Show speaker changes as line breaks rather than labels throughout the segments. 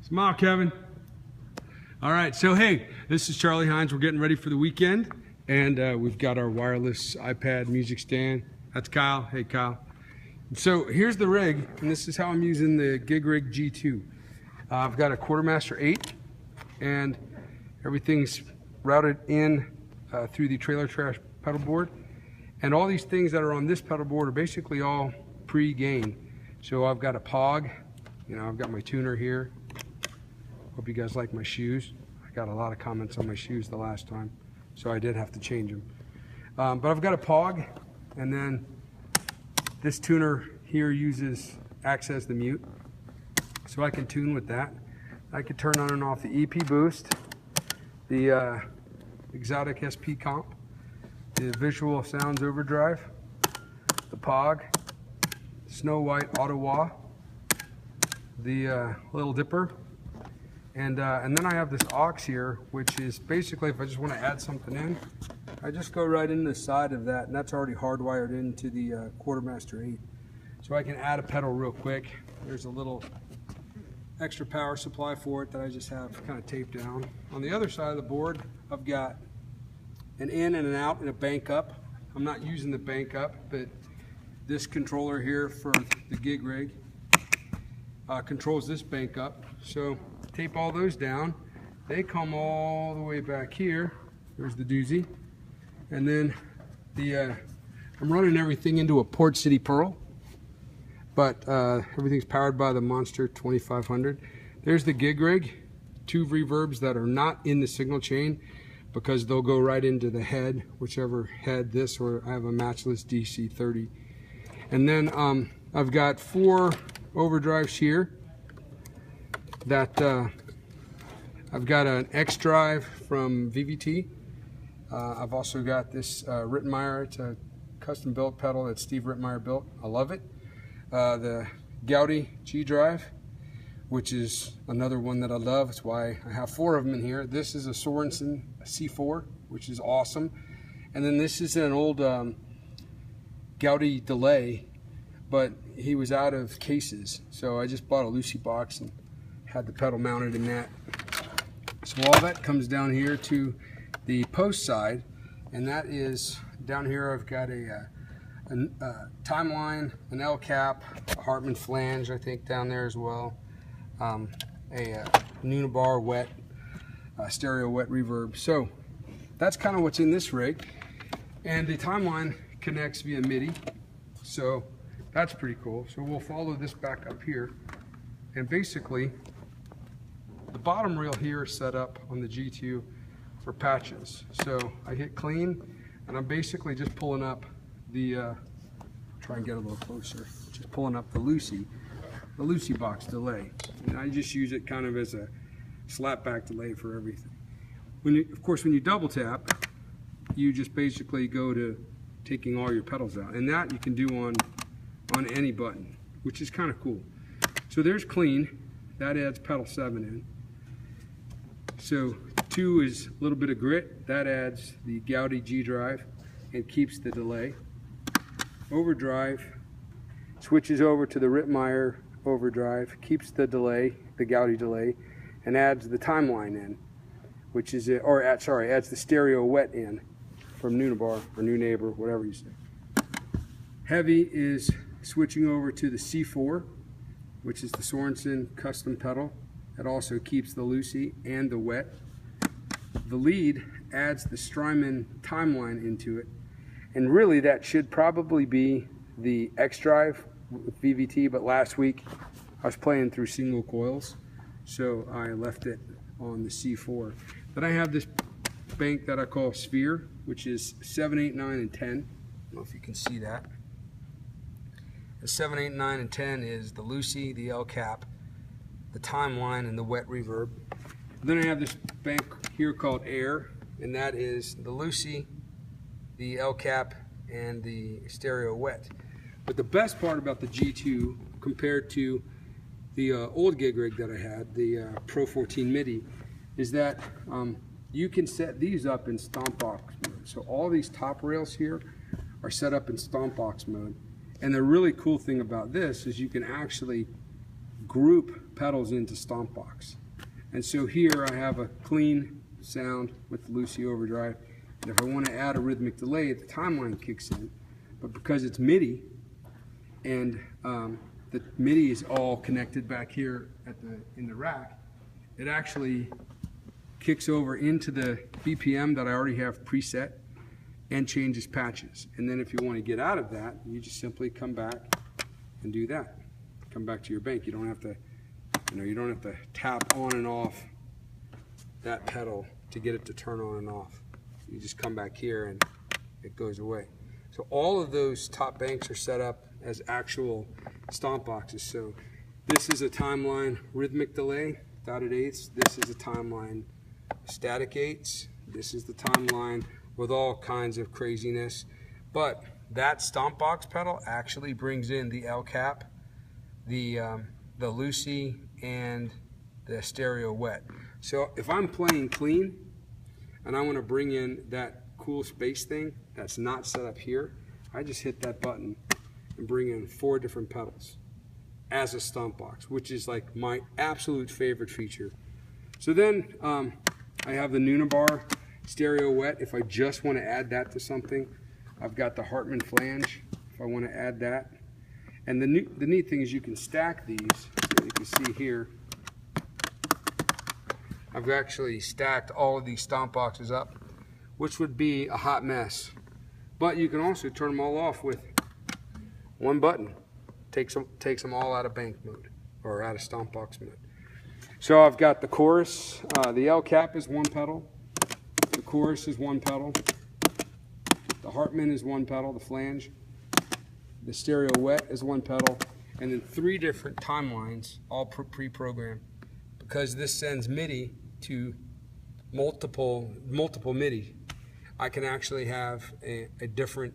Smile, Kevin. All right, so hey, this is Charlie Hines. We're getting ready for the weekend, and we've got our wireless iPad music stand. That's Kyle. Hey, Kyle. So here's the rig, and this is how I'm using the GigRig G2. I've got a Quartermaster 8, and everything's routed in through the trailer trash pedal board. And all these things that are on this pedal board are basically all pre-gain. So I've got a POG, I've got my tuner here. Hope you guys like my shoes. I got a lot of comments on my shoes the last time, so I did have to change them. But I've got a POG, and then this tuner here acts as the mute, so I can tune with that. I could turn on and off the EP boost, the exotic SP comp, the visual sounds overdrive, the POG, Snow White auto wah, the little dipper, and then I have this aux here, which is basically if I just want to add something in, I just go right in the side of that, and that's already hardwired into the Quartermaster 8. So I can add a pedal real quick. There's a little extra power supply for it that I just have kind of taped down. On the other side of the board, I've got an in and an out and a bank up. I'm not using the bank up, but this controller here for the GigRig controls this bank up. So tape all those down. They come all the way back here. There's the doozy. And then I'm running everything into a Port City Pearl, but everything's powered by the Monster 2500. There's the GigRig, 2 reverbs that are not in the signal chain because they'll go right into the head, whichever head, this or I have a matchless DC30. And then I've got 4 overdrives here that I've got an X drive from VVT. I've also got this Rittmeyer. It's a custom built pedal that Steve Rittmeyer built. I love it. The Gaudy G drive, which is another one that I love. That's why I have 4 of them in here. This is a Sorensen C4, which is awesome. And then this is an old Gaudy delay, but he was out of cases. So I just bought a Lucy box and had the pedal mounted in that. So all that comes down here to the post side, and that is down here. I've got a timeline, an L cap, a Hartman flange, I think down there as well, a Unibar wet, stereo wet reverb. So that's kind of what's in this rig, and the timeline connects via MIDI, so that's pretty cool. So we'll follow this back up here, and basically the bottom reel here is set up on the G2 for patches. So I hit clean, and I'm basically just pulling up the, try and get a little closer, just pulling up the Lucy box delay. And I just use it kind of as a slapback delay for everything. Of course, when you double tap, you just basically go to taking all your pedals out. And that you can do on any button, which is kind of cool. So there's clean, that adds pedal 7 in. So 2 is a little bit of grit, that adds the Gaudy G drive and keeps the delay. Overdrive switches over to the Rittmeyer overdrive, keeps the delay, the Gaudy delay, and adds the timeline in, which is adds the stereo wet in from Unibar or New Neighbor, whatever you say. Heavy is switching over to the C4, which is the Sorensen custom pedal. It also keeps the Lucy and the wet. The lead adds the Strymon timeline into it, and really that should probably be the X drive with VVT, but last week I was playing through single coils, so I left it on the C4. Then I have this bank that I call Sphere, which is 7, 8, 9, and 10. I don't know if you can see that. The 7, 8, 9, and 10 is the Lucy, the L cap, the timeline, and the wet reverb. Then I have this bank here called Air, and that is the Lucy, the L cap, and the stereo wet. But the best part about the G2 compared to the old GigRig that I had, the Pro 14 MIDI, is that you can set these up in stomp box mode. So all these top rails here are set up in stomp box mode. And the really cool thing about this is you can actually group pedals into Stomp Box. And so here I have a clean sound with the Lucy overdrive. And if I want to add a rhythmic delay, the timeline kicks in. But because it's MIDI, and the MIDI is all connected back here in the rack, it actually kicks over into the BPM that I already have preset and changes patches. And then if you want to get out of that, you just simply come back and do that. Come back to your bank. You don't have to, you don't have to tap on and off that pedal to get it to turn on and off. You just come back here and it goes away. So all of those top banks are set up as actual Stomp Boxes. So this is a timeline rhythmic delay, dotted eighths. This is a timeline static eighths. This is the timeline with all kinds of craziness. But that Stomp Box pedal actually brings in the El Cap, the Lucy, and the stereo wet. So if I'm playing clean and I want to bring in that cool space thing that's not set up here, I just hit that button and bring in 4 different pedals as a Stomp Box, which is like my absolute favorite feature. So then I have the Nunabar stereo wet. If I just want to add that to something, I've got the Hartman flange if I want to add that. And the neat thing is you can stack these. So you can see here, I've actually stacked all of these Stomp Boxes up, which would be a hot mess. But you can also turn them all off with one button. Takes them all out of bank mode or out of Stomp Box mode. So I've got the chorus. The El Cap is 1 pedal. The chorus is 1 pedal. The Hartman is 1 pedal. The flange. The stereo wet is 1 pedal. And then 3 different timelines, all pre-programmed. Because this sends MIDI to multiple MIDI, I can actually have a different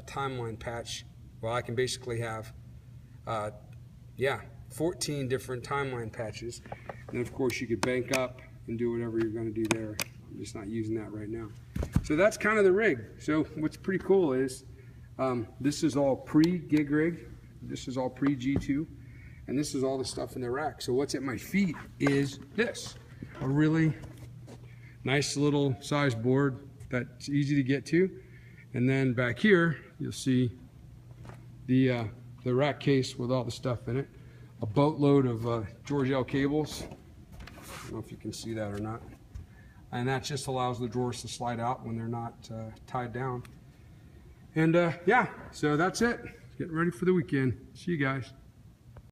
timeline patch. Well, I can basically have 14 different timeline patches. And of course you could bank up and do whatever you're going to do there. I'm just not using that right now. So that's kind of the rig. So what's pretty cool is this is all pre-GigRig. This is all pre-G2. And this is all the stuff in the rack. So what's at my feet is this. A really nice little size board that's easy to get to. And then back here, you'll see the rack case with all the stuff in it. A boatload of George L cables. I don't know if you can see that or not. And that just allows the drawers to slide out when they're not tied down. And yeah, so that's it. Getting ready for the weekend. See you guys.